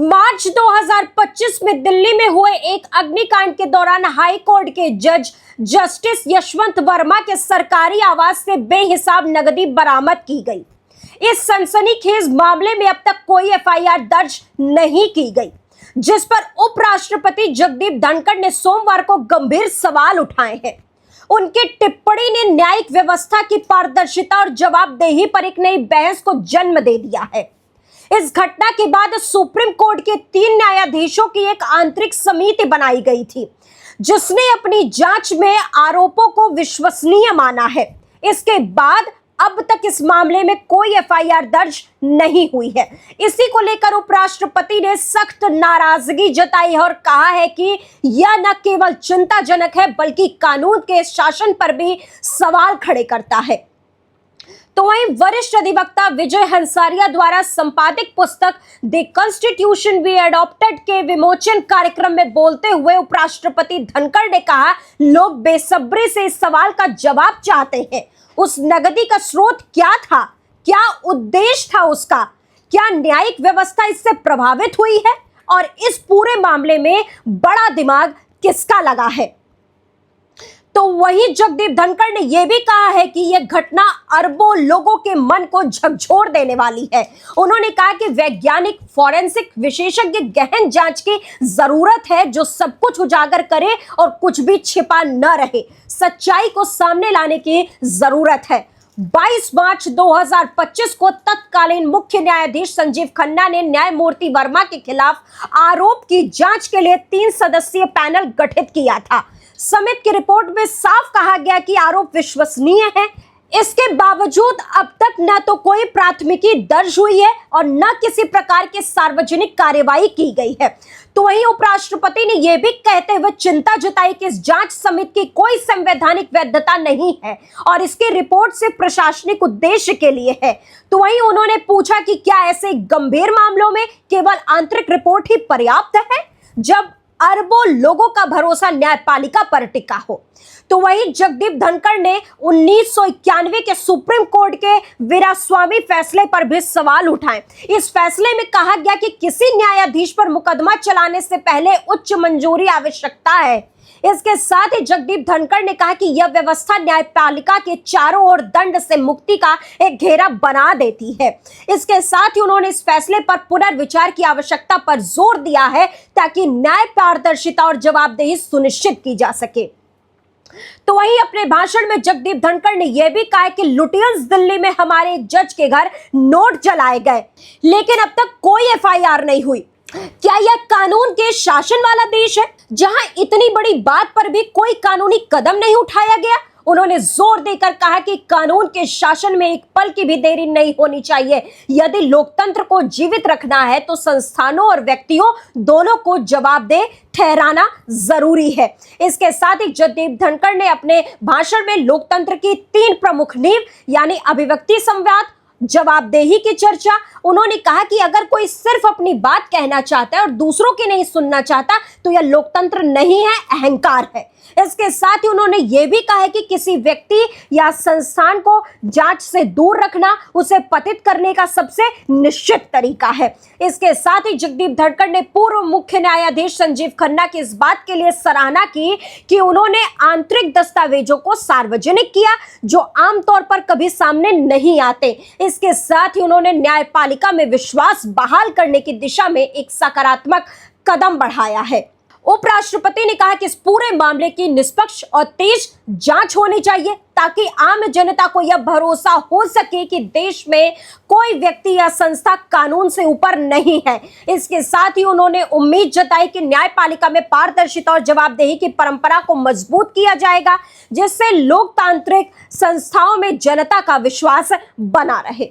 मार्च 2025 में दिल्ली में हुए एक अग्निकांड के दौरान हाई कोर्ट के जज जस्टिस यशवंत वर्मा के सरकारी आवास से बेहिसाब नकदी बरामद की गई। इस सनसनीखेज मामले में अब तक कोई एफआईआर दर्ज नहीं की गई, जिस पर उपराष्ट्रपति जगदीप धनखड़ ने सोमवार को गंभीर सवाल उठाए हैं। उनकी टिप्पणी ने न्यायिक व्यवस्था की पारदर्शिता और जवाबदेही पर एक नई बहस को जन्म दे दिया है। इस घटना के बाद सुप्रीम कोर्ट के 3 न्यायाधीशों की एक आंतरिक समिति बनाई गई थी, जिसने अपनी जांच में आरोपों को विश्वसनीय माना है। इसके बाद अब तक इस मामले में कोई एफआईआर दर्ज नहीं हुई है। इसी को लेकर उपराष्ट्रपति ने सख्त नाराजगी जताई और कहा है कि यह न केवल चिंताजनक है, बल्कि कानून के शासन पर भी सवाल खड़े करता है। तो वहीं वरिष्ठ अधिवक्ता विजय हंसारिया द्वारा संपादित पुस्तक द कॉन्स्टिट्यूशन वी अडॉप्टेड के विमोचन कार्यक्रम में बोलते हुए उपराष्ट्रपति धनखड़ ने कहा, लोग बेसब्री से इस सवाल का जवाब चाहते हैं। उस नकदी का स्रोत क्या था? क्या उद्देश्य था उसका? क्या न्यायिक व्यवस्था इससे प्रभावित हुई है? और इस पूरे मामले में बड़ा दिमाग किसका लगा है? तो वहीं जगदीप धनखड़ ने यह भी कहा है कि यह घटना अरबों लोगों के मन को झकझोर देने वाली है। उन्होंने कहा कि वैज्ञानिक फॉरेंसिक विशेषज्ञ गहन जांच की जरूरत है, जो सब कुछ उजागर करे और कुछ भी छिपा न रहे। सच्चाई को सामने लाने की जरूरत है। 22 मार्च 2025 को तत्कालीन मुख्य न्यायाधीश संजीव खन्ना ने न्यायमूर्ति वर्मा के खिलाफ आरोप की जांच के लिए 3 सदस्यीय पैनल गठित किया था। समिति की रिपोर्ट में साफ कहा गया कि आरोप विश्वसनीय है। इसके बावजूद अब तक न तो कोई प्राथमिकी दर्ज हुई है और न किसी प्रकार की सार्वजनिक कार्यवाही की गई है। तो वहीं उपराष्ट्रपति ने यह भी कहते हुए चिंता जताई कि इस जांच समिति की कोई संवैधानिक वैधता नहीं है और इसकी रिपोर्ट सिर्फ प्रशासनिक उद्देश्य के लिए है। तो वहीं उन्होंने पूछा कि क्या ऐसे गंभीर मामलों में केवल आंतरिक रिपोर्ट ही पर्याप्त है, जब अरबों लोगों का भरोसा न्यायपालिका पर टिका हो? तो वहीं जगदीप धनखड़ ने 1991 के सुप्रीम कोर्ट के वीरास्वामी फैसले पर भी सवाल उठाए। इस फैसले में कहा गया कि किसी न्यायाधीश पर मुकदमा चलाने से पहले उच्च मंजूरी आवश्यकता है। इसके साथ ही जगदीप धनखड़ ने कहा कि यह व्यवस्था न्यायपालिका के चारों ओर दंड से मुक्ति का एक घेरा बना देती है। इसके साथ ही उन्होंने इस फैसले पर पुनर्विचार की आवश्यकता पर जोर दिया है, ताकि न्याय पारदर्शिता और जवाबदेही सुनिश्चित की जा सके। तो वहीं अपने भाषण में जगदीप धनखड़ ने यह भी कहा कि लुटियंस दिल्ली में हमारे एक जज के घर नोट जलाए गए, लेकिन अब तक कोई एफआईआर नहीं हुई। क्या यह कानून के शासन वाला देश है, जहां इतनी बड़ी बात पर भी कोई कानूनी कदम नहीं उठाया गया? उन्होंने जोर देकर कहा कि कानून के शासन में एक पल की भी देरी नहीं होनी चाहिए। यदि लोकतंत्र को जीवित रखना है तो संस्थानों और व्यक्तियों दोनों को जवाबदेह ठहराना जरूरी है। इसके साथ ही जगदीप धनखड़ ने अपने भाषण में लोकतंत्र की 3 प्रमुख नींव यानी अभिव्यक्ति, संवाद, जवाबदेही की चर्चा। उन्होंने कहा कि अगर कोई सिर्फ अपनी बात कहना चाहता है और दूसरों की नहीं सुनना चाहता, तो यह लोकतंत्र नहीं है, अहंकार है। इसके साथ ही उन्होंने यह भी कहा है कि किसी व्यक्ति या संस्थान को जांच से दूर रखना उसे पतित करने का सबसे निश्चित तरीका है। इसके साथ ही जगदीप धनखड़ ने पूर्व मुख्य न्यायाधीश संजीव खन्ना की इस बात के लिए सराहना की कि उन्होंने आंतरिक दस्तावेजों को सार्वजनिक किया, जो आमतौर पर कभी सामने नहीं आते। इसके साथ ही उन्होंने न्यायपालिका में विश्वास बहाल करने की दिशा में एक सकारात्मक कदम बढ़ाया है। उपराष्ट्रपति ने कहा कि इस पूरे मामले की निष्पक्ष और तेज जांच होनी चाहिए, ताकि आम जनता को यह भरोसा हो सके कि देश में कोई व्यक्ति या संस्था कानून से ऊपर नहीं है। इसके साथ ही उन्होंने उम्मीद जताई कि न्यायपालिका में पारदर्शिता और जवाबदेही की परंपरा को मजबूत किया जाएगा, जिससे लोकतांत्रिक संस्थाओं में जनता का विश्वास बना रहे।